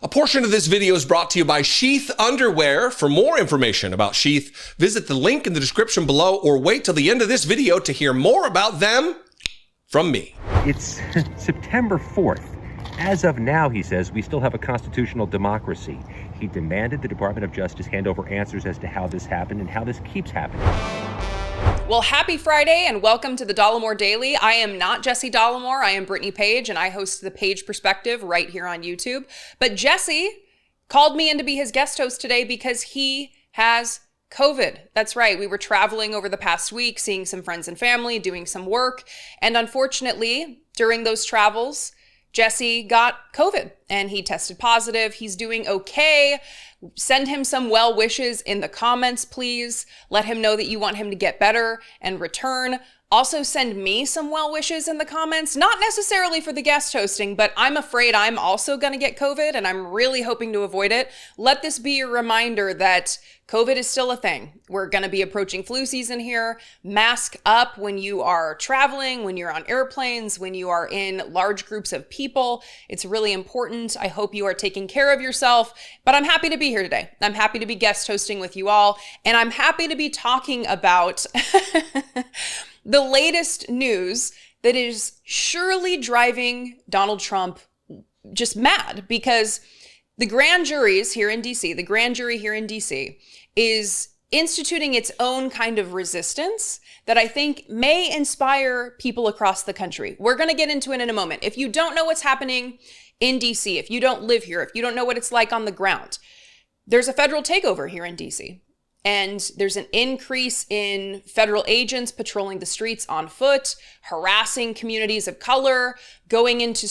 A portion of this video is brought to you by Sheath Underwear. For more information about Sheath, visit the link in the description below or wait till the end of this video to hear more about them from me. It's September 4th. As of now, he says, we still have a constitutional democracy. He demanded the Department of Justice hand over answers as to how this happened and how this keeps happening. Well, happy Friday and welcome to the Dollemore Daily. I am not Jesse Dollemore. I am Brittany Page and I host the Page Perspective right here on YouTube. But Jesse called me in to be his guest host today because he has COVID. That's right. We were traveling over the past week, seeing some friends and family, doing some work. And unfortunately, during those travels, Jesse got COVID and he tested positive. He's doing okay. Send him some well wishes in the comments, please. Let him know that you want him to get better and return. Also send me some well wishes in the comments, not necessarily for the guest hosting, but I'm afraid I'm also going to get COVID and I'm really hoping to avoid it. Let this be a reminder that COVID is still a thing. We're going to be approaching flu season here. Mask up when you are traveling, when you're on airplanes, when you are in large groups of people. It's really important. I hope you are taking care of yourself, but I'm happy to be here today. I'm happy to be guest hosting with you all, and I'm happy to be talking about the latest news that is surely driving Donald Trump just mad because the grand jury here in DC is instituting its own kind of resistance that I think may inspire people across the country. We're going to get into it in a moment. If you don't know what's happening in DC, if you don't live here, if you don't know what it's like on the ground, there's a federal takeover here in DC. And there's an increase in federal agents patrolling the streets on foot, harassing communities of color, going into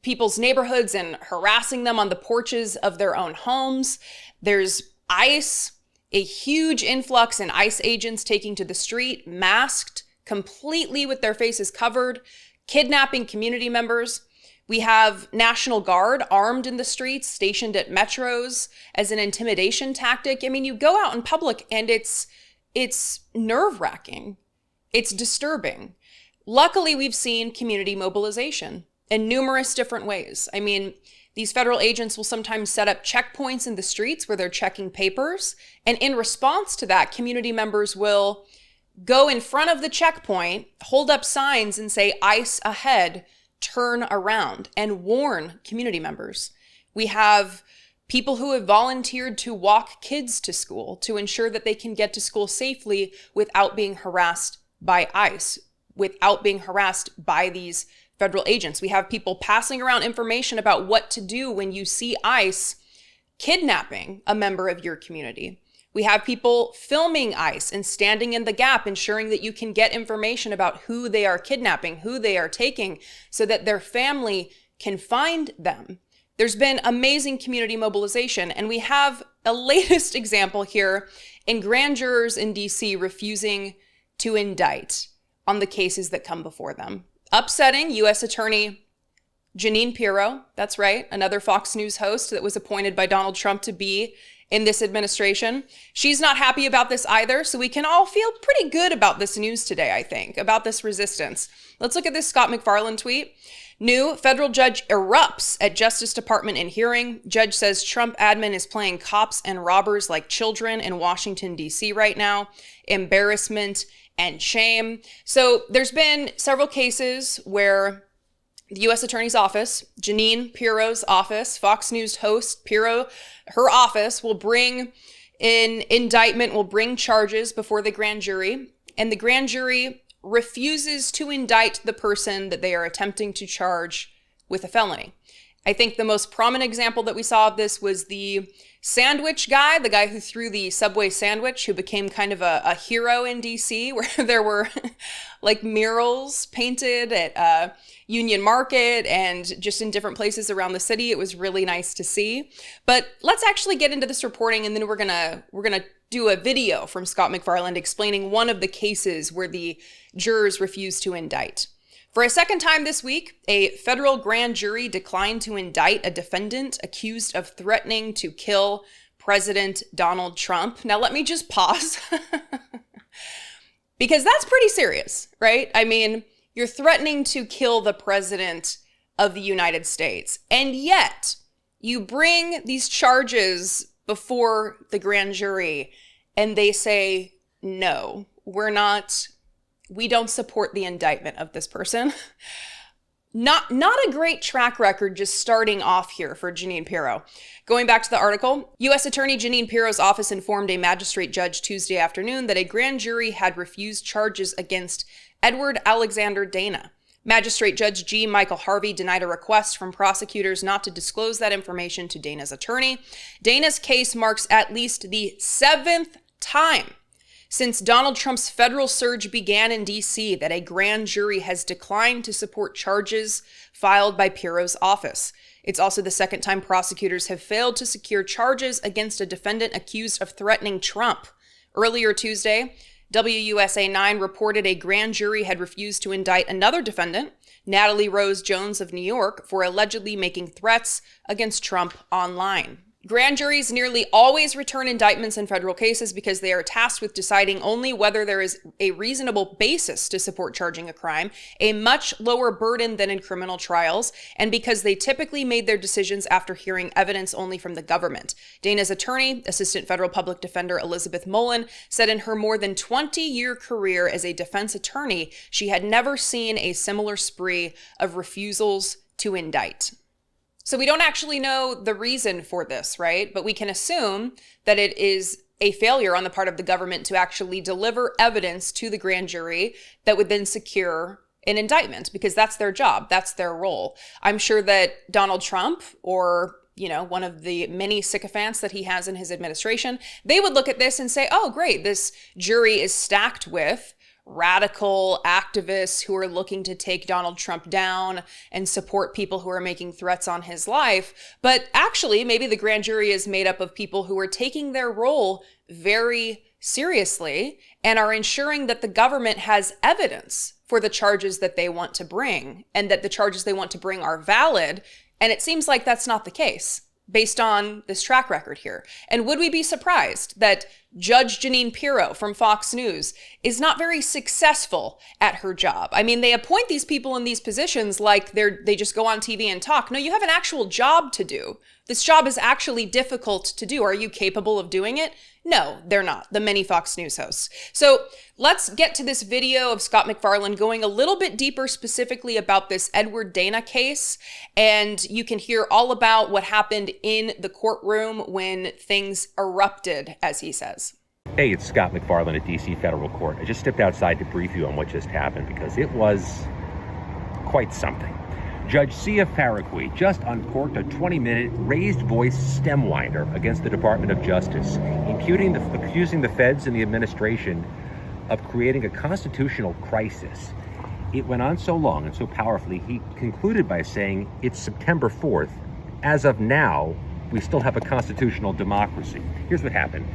people's neighborhoods and harassing them on the porches of their own homes. There's ICE, a huge influx in ICE agents taking to the street, masked, completely with their faces covered, kidnapping community members. We have National Guard armed in the streets, stationed at metros as an intimidation tactic. I mean, you go out in public and it's nerve-wracking. It's disturbing. Luckily, we've seen community mobilization in numerous different ways. I mean, these federal agents will sometimes set up checkpoints in the streets where they're checking papers. And in response to that, community members will go in front of the checkpoint, hold up signs and say, ICE ahead, turn around, and warn community members. We have people who have volunteered to walk kids to school to ensure that they can get to school safely without being harassed by ICE, without being harassed by these federal agents. We have people passing around information about what to do when you see ICE kidnapping a member of your community. We have people filming ICE and standing in the gap, ensuring that you can get information about who they are kidnapping, who they are taking, so that their family can find them. There's been amazing community mobilization, and we have a latest example here in grand jurors in DC refusing to indict on the cases that come before them. Upsetting U.S. Attorney Jeanine Pirro, that's right, another Fox News host that was appointed by Donald Trump to be in this administration. She's not happy about this either, so we can all feel pretty good about this news today, I think, about this resistance. Let's look at this Scott McFarland tweet. New federal judge erupts at Justice Department in hearing. Judge says Trump admin is playing cops and robbers like children in Washington, D.C. right now. Embarrassment and shame. So there's been several cases where the U.S. Attorney's Office, Jeanine Pirro's office, Fox News host Pirro, her office will bring an indictment, will bring charges before the grand jury, and the grand jury refuses to indict the person that they are attempting to charge with a felony. I think the most prominent example that we saw of this was the sandwich guy, the guy who threw the Subway sandwich, who became kind of a hero in DC, where there were like murals painted at Union Market and just in different places around the city. It was really nice to see. But let's actually get into this reporting, and then we're gonna do a video from Scott McFarland explaining one of the cases where the jurors refused to indict. For a second time this week, a federal grand jury declined to indict a defendant accused of threatening to kill President Donald Trump. Now, let me just pause because that's pretty serious, right? I mean, you're threatening to kill the president of the United States, and yet You bring these charges before the grand jury and they say, no, we don't support the indictment of this person. Not a great track record just starting off here for Jeanine Pirro. Going back to the article, U.S. Attorney Jeanine Pirro's office informed a magistrate judge Tuesday afternoon that a grand jury had refused charges against Edward Alexander Dana. Magistrate Judge G. Michael Harvey denied a request from prosecutors not to disclose that information to Dana's attorney. Dana's case marks at least the 7th time since Donald Trump's federal surge began in D.C. that a grand jury has declined to support charges filed by Pirro's office. It's also the 2nd time prosecutors have failed to secure charges against a defendant accused of threatening Trump. Earlier Tuesday, WUSA 9 reported a grand jury had refused to indict another defendant, Natalie Rose Jones of New York, for allegedly making threats against Trump online. Grand juries nearly always return indictments in federal cases because they are tasked with deciding only whether there is a reasonable basis to support charging a crime, a much lower burden than in criminal trials, and because they typically made their decisions after hearing evidence only from the government. Dana's attorney, Assistant Federal Public Defender Elizabeth Mullen, said in her more than 20-year career as a defense attorney, she had never seen a similar spree of refusals to indict. So we don't actually know the reason for this, right? But we can assume that it is a failure on the part of the government to actually deliver evidence to the grand jury that would then secure an indictment, because that's their job. That's their role. I'm sure that Donald Trump or one of the many sycophants that he has in his administration, they would look at this and say, oh, great, this jury is stacked with radical activists who are looking to take Donald Trump down and support people who are making threats on his life. But actually, maybe the grand jury is made up of people who are taking their role very seriously and are ensuring that the government has evidence for the charges that they want to bring and that the charges they want to bring are valid. And it seems like that's not the case based on this track record here. And would we be surprised that Judge Jeanine Pirro from Fox News is not very successful at her job? I mean, they appoint these people in these positions like they just go on TV and talk. No, you have an actual job to do. This job is actually difficult to do. Are you capable of doing it? No, they're not, the many Fox News hosts. So let's get to this video of Scott McFarland going a little bit deeper specifically about this Edward Dana case. And you can hear all about what happened in the courtroom when things erupted, as he says. Hey, it's Scott McFarland at D.C. Federal Court. I just stepped outside to brief you on what just happened because it was quite something. Judge Sia Faragui just uncorked a 20-minute raised voice stem winder against the Department of Justice, accusing the feds and the administration of creating a constitutional crisis. It went on so long and so powerfully, he concluded by saying, it's September 4th. As of now, we still have a constitutional democracy. Here's what happened.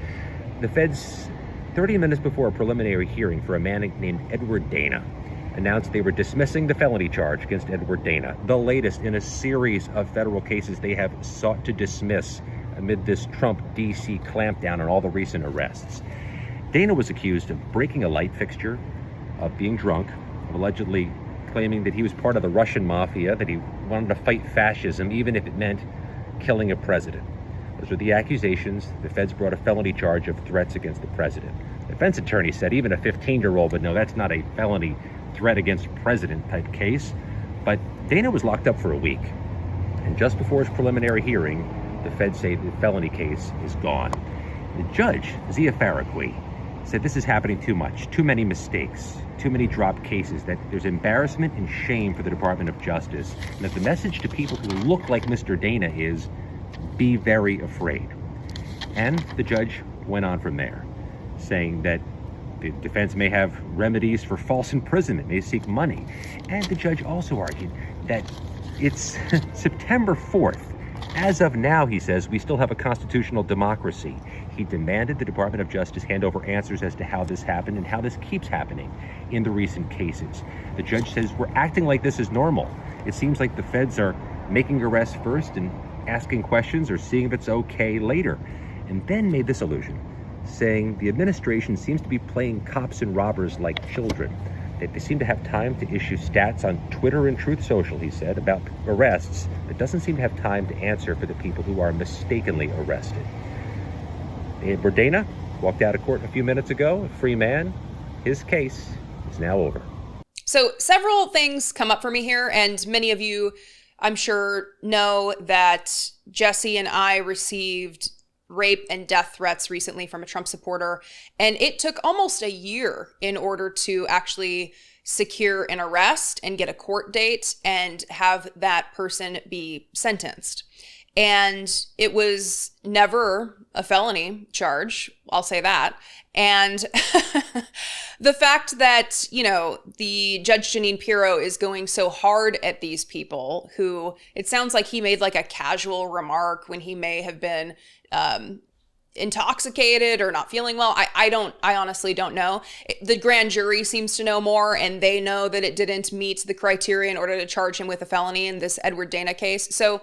The feds, 30 minutes before a preliminary hearing for a man named Edward Dana, announced they were dismissing the felony charge against Edward Dana, the latest in a series of federal cases they have sought to dismiss amid this Trump D.C. clampdown on all the recent arrests. Dana was accused of breaking a light fixture, of being drunk, of allegedly claiming that he was part of the Russian mafia, that he wanted to fight fascism, even if it meant killing a president. Those were the accusations. The feds brought a felony charge of threats against the president. The defense attorney said even a 15-year-old would know that's not a felony threat against president type case. But Dana was locked up for a week. And just before his preliminary hearing, the feds say the felony case is gone. The judge, Sia Faragui, said this is happening too much, too many mistakes, too many dropped cases, that there's embarrassment and shame for the Department of Justice, and that the message to people who look like Mr. Dana is, be very afraid. And the judge went on from there, saying that the defense may have remedies for false imprisonment, may seek money. And the judge also argued that it's September 4th. As of now, he says, we still have a constitutional democracy. He demanded the Department of Justice hand over answers as to how this happened and how this keeps happening in the recent cases. The judge says we're acting like this is normal. It seems like the feds are making arrests first and asking questions or seeing if it's okay later. And then made this allusion, saying the administration seems to be playing cops and robbers like children. They seem to have time to issue stats on Twitter and Truth Social, he said, about arrests, but doesn't seem to have time to answer for the people who are mistakenly arrested. Bordena walked out of court a few minutes ago, a free man. His case is now over. So several things come up for me here, and many of you, I'm sure, know that Jesse and I received rape and death threats recently from a Trump supporter, and it took almost a year in order to actually secure an arrest and get a court date and have that person be sentenced. And it was never a felony charge, I'll say that. And the fact that, you know, the Judge Jeanine Pirro is going so hard at these people who, it sounds like he made like a casual remark when he may have been intoxicated or not feeling well. I honestly don't know. The grand jury seems to know more, and they know that it didn't meet the criteria in order to charge him with a felony in this Edward Dana case. So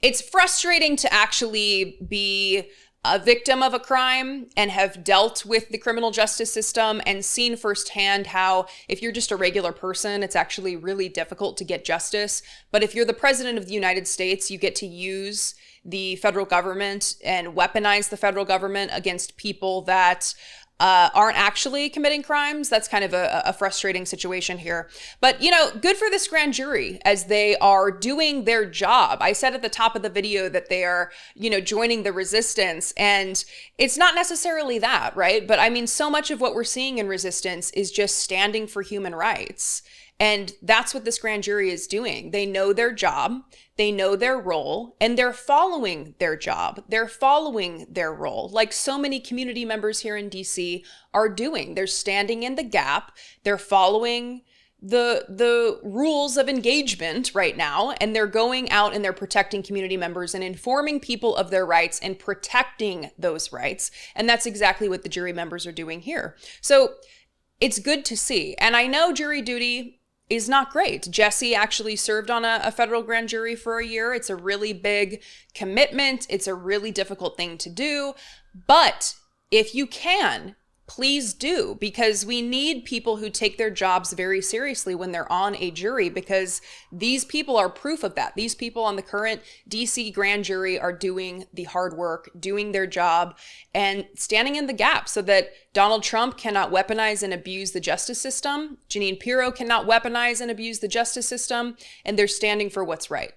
it's frustrating to actually be a victim of a crime and have dealt with the criminal justice system and seen firsthand how if you're just a regular person, it's actually really difficult to get justice. But if you're the president of the United States, you get to use the federal government and weaponize the federal government against people that aren't actually committing crimes. That's kind of a frustrating situation here. But, you know, good for this grand jury as they are doing their job. I said at the top of the video that they are, you know, joining the resistance, and it's not necessarily that, right? But I mean, so much of what we're seeing in resistance is just standing for human rights. And that's what this grand jury is doing. They know their job, they know their role, and they're following their job. They're following their role, like so many community members here in DC are doing. They're standing in the gap. They're following the rules of engagement right now, and they're going out and they're protecting community members and informing people of their rights and protecting those rights. And that's exactly what the jury members are doing here. So it's good to see. And I know jury duty is not great. Jesse actually served on a federal grand jury for a year. It's a really big commitment. It's a really difficult thing to do. But if you can, please do, because we need people who take their jobs very seriously when they're on a jury, because these people are proof of that. These people on the current DC grand jury are doing the hard work, doing their job, and standing in the gap so that Donald Trump cannot weaponize and abuse the justice system. Jeanine Pirro cannot weaponize and abuse the justice system, and they're standing for what's right.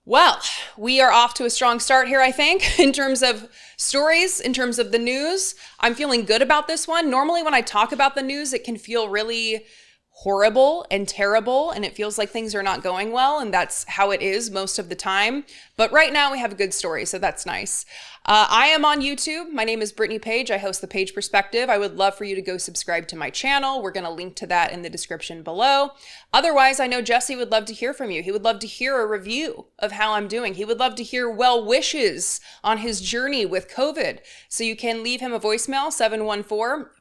Well, we are off to a strong start here, I think, in terms of stories, in terms of the news. I'm feeling good about this one. Normally when I talk about the news, it can feel really horrible and terrible, and it feels like things are not going well, and that's how it is most of the time. But right now we have a good story, so that's nice. I am on YouTube. My name is Brittany Page. I host The Page Perspective. I would love for you to go subscribe to my channel. We're going to link to that in the description below. Otherwise, I know Jesse would love to hear from you. He would love to hear a review of how I'm doing. He would love to hear well wishes on his journey with COVID. So you can leave him a voicemail,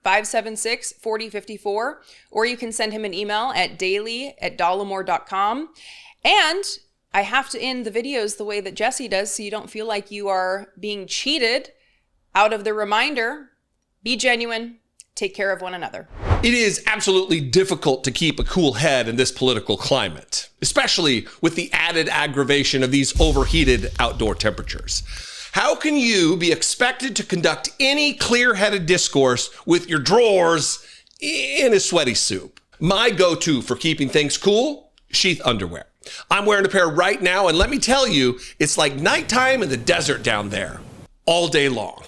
714-576-4054, or you can send him an email at daily@dollemore.com. And I have to end the videos the way that Jesse does so you don't feel like you are being cheated out of the reminder. Be genuine. Take care of one another. It is absolutely difficult to keep a cool head in this political climate, especially with the added aggravation of these overheated outdoor temperatures. How can you be expected to conduct any clear-headed discourse with your drawers in a sweaty soup? My go-to for keeping things cool, sheath underwear. I'm wearing a pair right now, and let me tell you, it's like nighttime in the desert down there, all day long.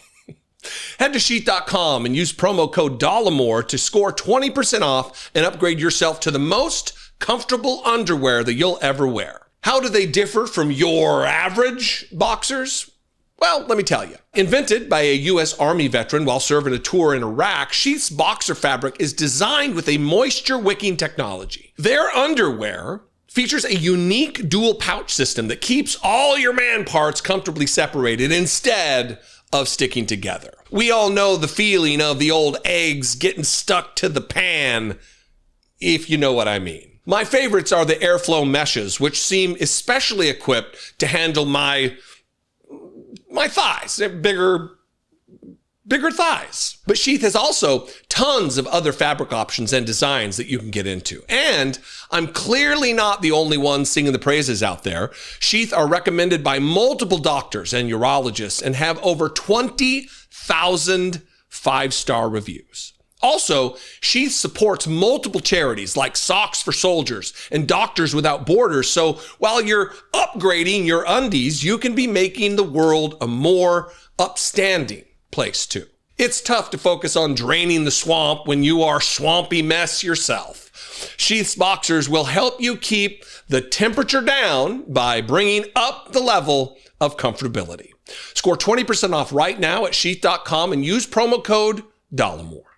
Head to sheath.com and use promo code Dollemore to score 20% off and upgrade yourself to the most comfortable underwear that you'll ever wear. How do they differ from your average boxers? Well, let me tell you. Invented by a U.S. Army veteran while serving a tour in Iraq, Sheath's boxer fabric is designed with a moisture-wicking technology. Their underwear features a unique dual pouch system that keeps all your man parts comfortably separated instead of sticking together. We all know the feeling of the old eggs getting stuck to the pan, if you know what I mean. My favorites are the airflow meshes, which seem especially equipped to handle my thighs. They're bigger bigger thighs. But Sheath has also tons of other fabric options and designs that you can get into. And I'm clearly not the only one singing the praises out there. Sheath are recommended by multiple doctors and urologists and have over 20,000 5-star reviews. Also, Sheath supports multiple charities like Socks for Soldiers and Doctors Without Borders. So while you're upgrading your undies, you can be making the world a more upstanding place too. It's tough to focus on draining the swamp when you are swampy mess yourself. Sheath's boxers will help you keep the temperature down by bringing up the level of comfortability. Score 20% off right now at sheath.com and use promo code Dollemore.